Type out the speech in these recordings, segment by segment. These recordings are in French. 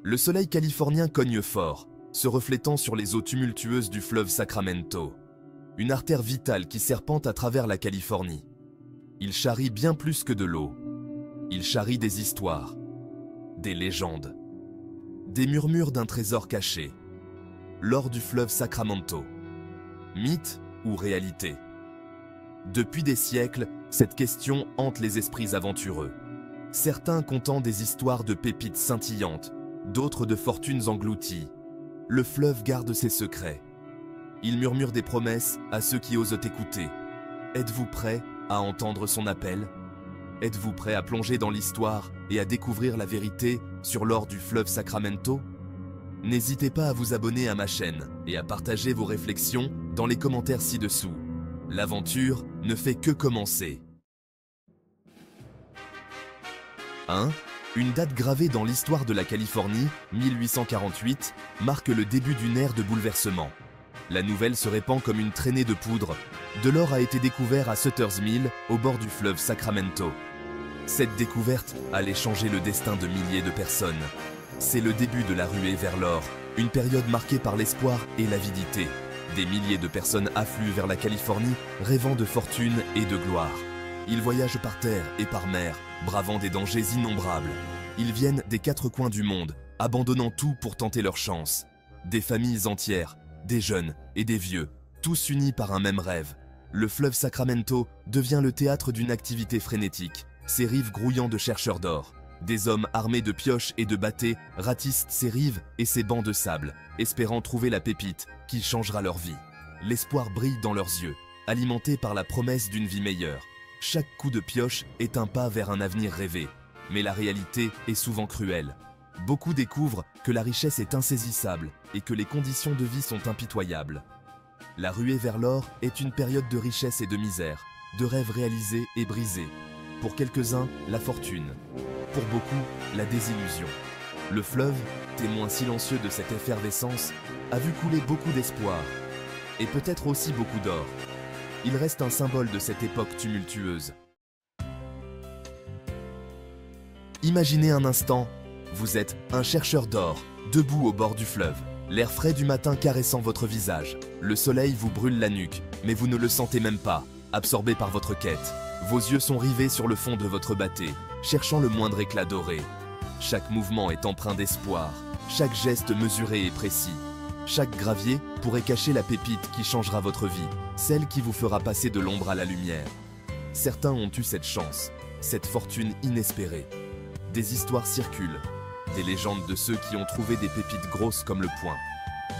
Le soleil californien cogne fort, se reflétant sur les eaux tumultueuses du fleuve Sacramento, une artère vitale qui serpente à travers la Californie. Il charrie bien plus que de l'eau. Il charrie des histoires, des légendes, des murmures d'un trésor caché. L'or du fleuve Sacramento. Mythe ou réalité? Depuis des siècles, cette question hante les esprits aventureux. Certains contant des histoires de pépites scintillantes, d'autres de fortunes englouties. Le fleuve garde ses secrets. Il murmure des promesses à ceux qui osent écouter. Êtes-vous prêts à entendre son appel? Êtes-vous prêts à plonger dans l'histoire et à découvrir la vérité sur l'or du fleuve Sacramento? N'hésitez pas à vous abonner à ma chaîne et à partager vos réflexions dans les commentaires ci-dessous. L'aventure ne fait que commencer. 1. Une date gravée dans l'histoire de la Californie, 1848, marque le début d'une ère de bouleversement. La nouvelle se répand comme une traînée de poudre. De l'or a été découvert à Sutter's Mill, au bord du fleuve Sacramento. Cette découverte allait changer le destin de milliers de personnes. C'est le début de la ruée vers l'or, une période marquée par l'espoir et l'avidité. Des milliers de personnes affluent vers la Californie, rêvant de fortune et de gloire. Ils voyagent par terre et par mer, bravant des dangers innombrables. Ils viennent des quatre coins du monde, abandonnant tout pour tenter leur chance. Des familles entières, des jeunes et des vieux, tous unis par un même rêve. Le fleuve Sacramento devient le théâtre d'une activité frénétique, ses rives grouillant de chercheurs d'or. Des hommes armés de pioches et de bâtés ratissent ces rives et ces bancs de sable, espérant trouver la pépite qui changera leur vie. L'espoir brille dans leurs yeux, alimenté par la promesse d'une vie meilleure. Chaque coup de pioche est un pas vers un avenir rêvé, mais la réalité est souvent cruelle. Beaucoup découvrent que la richesse est insaisissable et que les conditions de vie sont impitoyables. La ruée vers l'or est une période de richesse et de misère, de rêves réalisés et brisés. Pour quelques-uns, la fortune. Pour beaucoup, la désillusion. Le fleuve, témoin silencieux de cette effervescence, a vu couler beaucoup d'espoir, et peut-être aussi beaucoup d'or. Il reste un symbole de cette époque tumultueuse. Imaginez un instant, vous êtes un chercheur d'or, debout au bord du fleuve, l'air frais du matin caressant votre visage. Le soleil vous brûle la nuque, mais vous ne le sentez même pas, absorbé par votre quête. Vos yeux sont rivés sur le fond de votre bâté, cherchant le moindre éclat doré. Chaque mouvement est empreint d'espoir, chaque geste mesuré et précis. Chaque gravier pourrait cacher la pépite qui changera votre vie, celle qui vous fera passer de l'ombre à la lumière. Certains ont eu cette chance, cette fortune inespérée. Des histoires circulent, des légendes de ceux qui ont trouvé des pépites grosses comme le poing,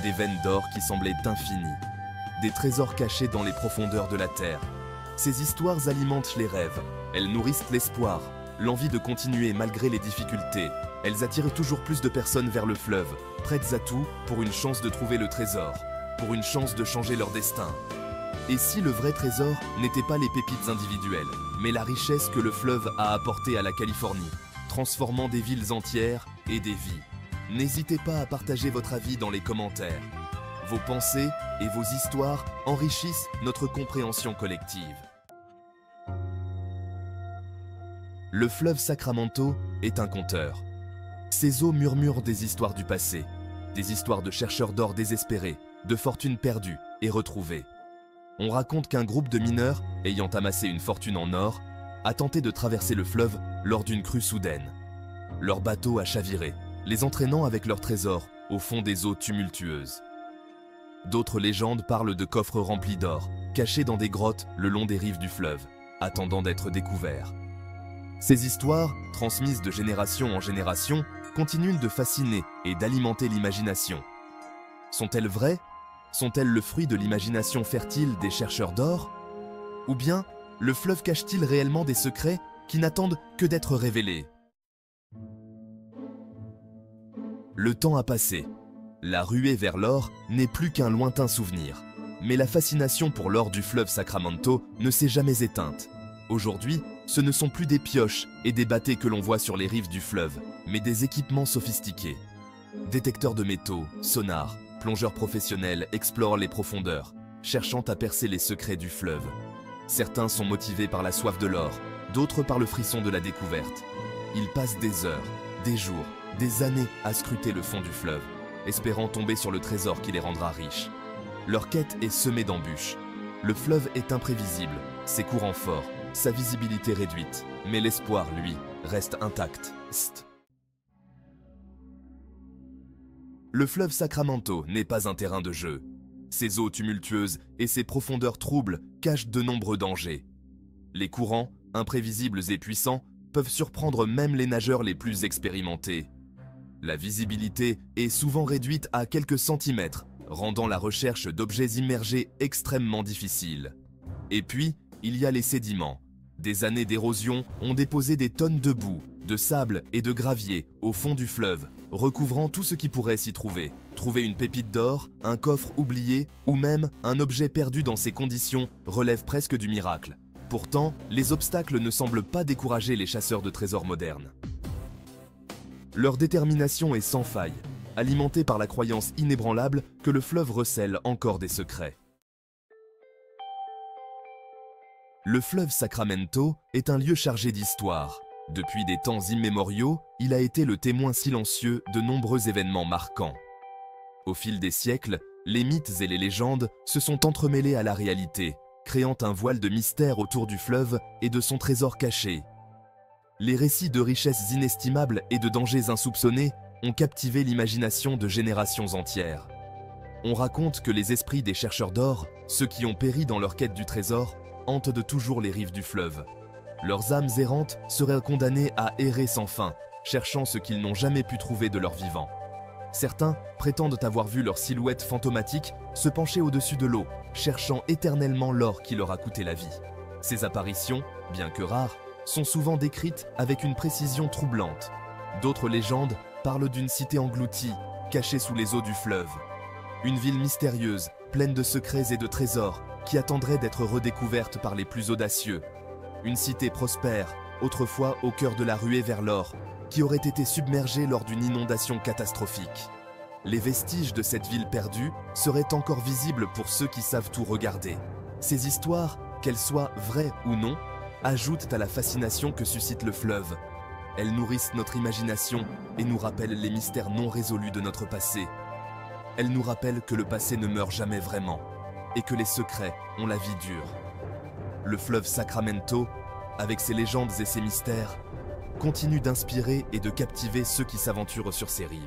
des veines d'or qui semblaient infinies, des trésors cachés dans les profondeurs de la terre. Ces histoires alimentent les rêves, elles nourrissent l'espoir, l'envie de continuer malgré les difficultés. Elles attirent toujours plus de personnes vers le fleuve, prêtes à tout pour une chance de trouver le trésor, pour une chance de changer leur destin. Et si le vrai trésor n'était pas les pépites individuelles, mais la richesse que le fleuve a apportée à la Californie, transformant des villes entières et des vies? N'hésitez pas à partager votre avis dans les commentaires. Vos pensées et vos histoires enrichissent notre compréhension collective. Le fleuve Sacramento est un conteur. Ses eaux murmurent des histoires du passé, des histoires de chercheurs d'or désespérés, de fortunes perdues et retrouvées. On raconte qu'un groupe de mineurs, ayant amassé une fortune en or, a tenté de traverser le fleuve lors d'une crue soudaine. Leur bateau a chaviré, les entraînant avec leurs trésors au fond des eaux tumultueuses. D'autres légendes parlent de coffres remplis d'or, cachés dans des grottes le long des rives du fleuve, attendant d'être découverts. Ces histoires, transmises de génération en génération, continuent de fasciner et d'alimenter l'imagination. Sont-elles vraies? Sont-elles le fruit de l'imagination fertile des chercheurs d'or? Ou bien, le fleuve cache-t-il réellement des secrets qui n'attendent que d'être révélés? Le temps a passé. La ruée vers l'or n'est plus qu'un lointain souvenir. Mais la fascination pour l'or du fleuve Sacramento ne s'est jamais éteinte. Aujourd'hui, ce ne sont plus des pioches et des bâtés que l'on voit sur les rives du fleuve, mais des équipements sophistiqués. Détecteurs de métaux, sonars, plongeurs professionnels explorent les profondeurs, cherchant à percer les secrets du fleuve. Certains sont motivés par la soif de l'or, d'autres par le frisson de la découverte. Ils passent des heures, des jours, des années à scruter le fond du fleuve, espérant tomber sur le trésor qui les rendra riches. Leur quête est semée d'embûches. Le fleuve est imprévisible, ses courants forts, sa visibilité réduite, mais l'espoir, lui, reste intact. Le fleuve Sacramento n'est pas un terrain de jeu. Ses eaux tumultueuses et ses profondeurs troubles cachent de nombreux dangers. Les courants, imprévisibles et puissants, peuvent surprendre même les nageurs les plus expérimentés. La visibilité est souvent réduite à quelques centimètres, rendant la recherche d'objets immergés extrêmement difficile. Et puis, il y a les sédiments. Des années d'érosion ont déposé des tonnes de boue, de sable et de gravier au fond du fleuve, recouvrant tout ce qui pourrait s'y trouver. Trouver une pépite d'or, un coffre oublié ou même un objet perdu dans ces conditions relève presque du miracle. Pourtant, les obstacles ne semblent pas décourager les chasseurs de trésors modernes. Leur détermination est sans faille, alimentée par la croyance inébranlable que le fleuve recèle encore des secrets. Le fleuve Sacramento est un lieu chargé d'histoire. Depuis des temps immémoriaux, il a été le témoin silencieux de nombreux événements marquants. Au fil des siècles, les mythes et les légendes se sont entremêlés à la réalité, créant un voile de mystère autour du fleuve et de son trésor caché. Les récits de richesses inestimables et de dangers insoupçonnés ont captivé l'imagination de générations entières. On raconte que les esprits des chercheurs d'or, ceux qui ont péri dans leur quête du trésor, hantent de toujours les rives du fleuve. Leurs âmes errantes seraient condamnées à errer sans fin, cherchant ce qu'ils n'ont jamais pu trouver de leur vivant. Certains prétendent avoir vu leur silhouette fantomatique se pencher au-dessus de l'eau, cherchant éternellement l'or qui leur a coûté la vie. Ces apparitions, bien que rares, sont souvent décrites avec une précision troublante. D'autres légendes parlent d'une cité engloutie, cachée sous les eaux du fleuve. Une ville mystérieuse, pleine de secrets et de trésors, qui attendrait d'être redécouverte par les plus audacieux. Une cité prospère, autrefois au cœur de la ruée vers l'or, qui aurait été submergée lors d'une inondation catastrophique. Les vestiges de cette ville perdue seraient encore visibles pour ceux qui savent tout regarder. Ces histoires, qu'elles soient vraies ou non, ajoutent à la fascination que suscite le fleuve. Elles nourrissent notre imagination et nous rappellent les mystères non résolus de notre passé. Elles nous rappellent que le passé ne meurt jamais vraiment et que les secrets ont la vie dure. Le fleuve Sacramento, avec ses légendes et ses mystères, continue d'inspirer et de captiver ceux qui s'aventurent sur ses rives.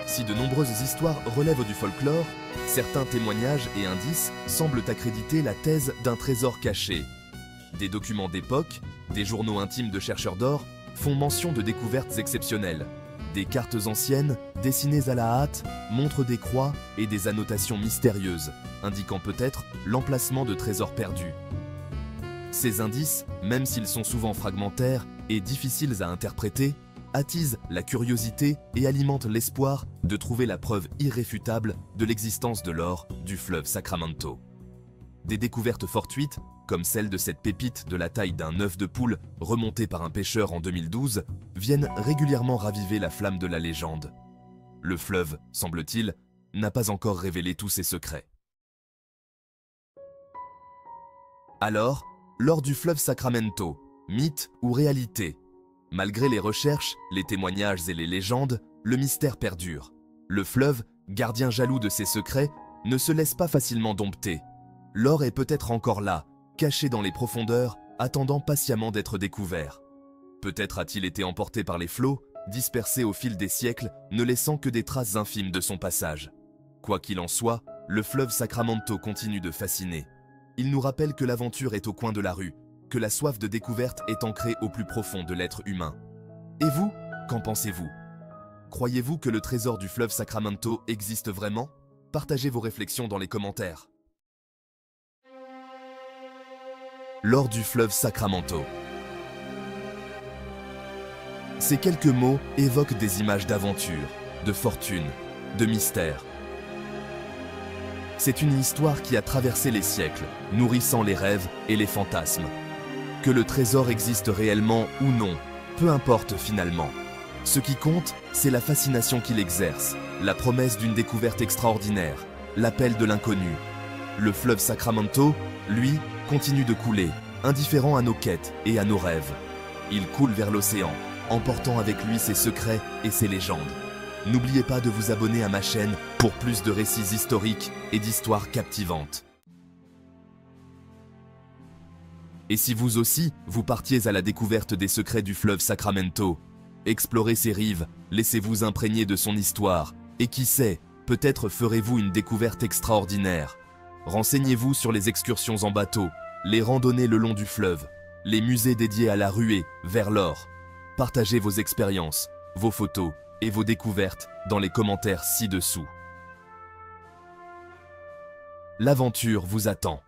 Si de nombreuses histoires relèvent du folklore, certains témoignages et indices semblent accréditer la thèse d'un trésor caché. Des documents d'époque, des journaux intimes de chercheurs d'or font mention de découvertes exceptionnelles. Des cartes anciennes, dessinées à la hâte, montrent des croix et des annotations mystérieuses, indiquant peut-être l'emplacement de trésors perdus. Ces indices, même s'ils sont souvent fragmentaires et difficiles à interpréter, attisent la curiosité et alimentent l'espoir de trouver la preuve irréfutable de l'existence de l'or du fleuve Sacramento. Des découvertes fortuites, comme celle de cette pépite de la taille d'un œuf de poule remontée par un pêcheur en 2012, viennent régulièrement raviver la flamme de la légende. Le fleuve, semble-t-il, n'a pas encore révélé tous ses secrets. Alors, l'or du fleuve Sacramento, mythe ou réalité? Malgré les recherches, les témoignages et les légendes, le mystère perdure. Le fleuve, gardien jaloux de ses secrets, ne se laisse pas facilement dompter. L'or est peut-être encore là, caché dans les profondeurs, attendant patiemment d'être découvert. Peut-être a-t-il été emporté par les flots, dispersé au fil des siècles, ne laissant que des traces infimes de son passage. Quoi qu'il en soit, le fleuve Sacramento continue de fasciner. Il nous rappelle que l'aventure est au coin de la rue, que la soif de découverte est ancrée au plus profond de l'être humain. Et vous, qu'en pensez-vous? Croyez-vous que le trésor du fleuve Sacramento existe vraiment? Partagez vos réflexions dans les commentaires. L'or du fleuve Sacramento. Ces quelques mots évoquent des images d'aventure, de fortune, de mystère. C'est une histoire qui a traversé les siècles, nourrissant les rêves et les fantasmes. Que le trésor existe réellement ou non, peu importe finalement. Ce qui compte, c'est la fascination qu'il exerce, la promesse d'une découverte extraordinaire, l'appel de l'inconnu. Le fleuve Sacramento, lui, continue de couler, indifférent à nos quêtes et à nos rêves. Il coule vers l'océan, emportant avec lui ses secrets et ses légendes. N'oubliez pas de vous abonner à ma chaîne pour plus de récits historiques et d'histoires captivantes. Et si vous aussi, vous partiez à la découverte des secrets du fleuve Sacramento, explorez ses rives, laissez-vous imprégner de son histoire, et qui sait, peut-être ferez-vous une découverte extraordinaire. Renseignez-vous sur les excursions en bateau, les randonnées le long du fleuve, les musées dédiés à la ruée vers l'or. Partagez vos expériences, vos photos et vos découvertes dans les commentaires ci-dessous. L'aventure vous attend.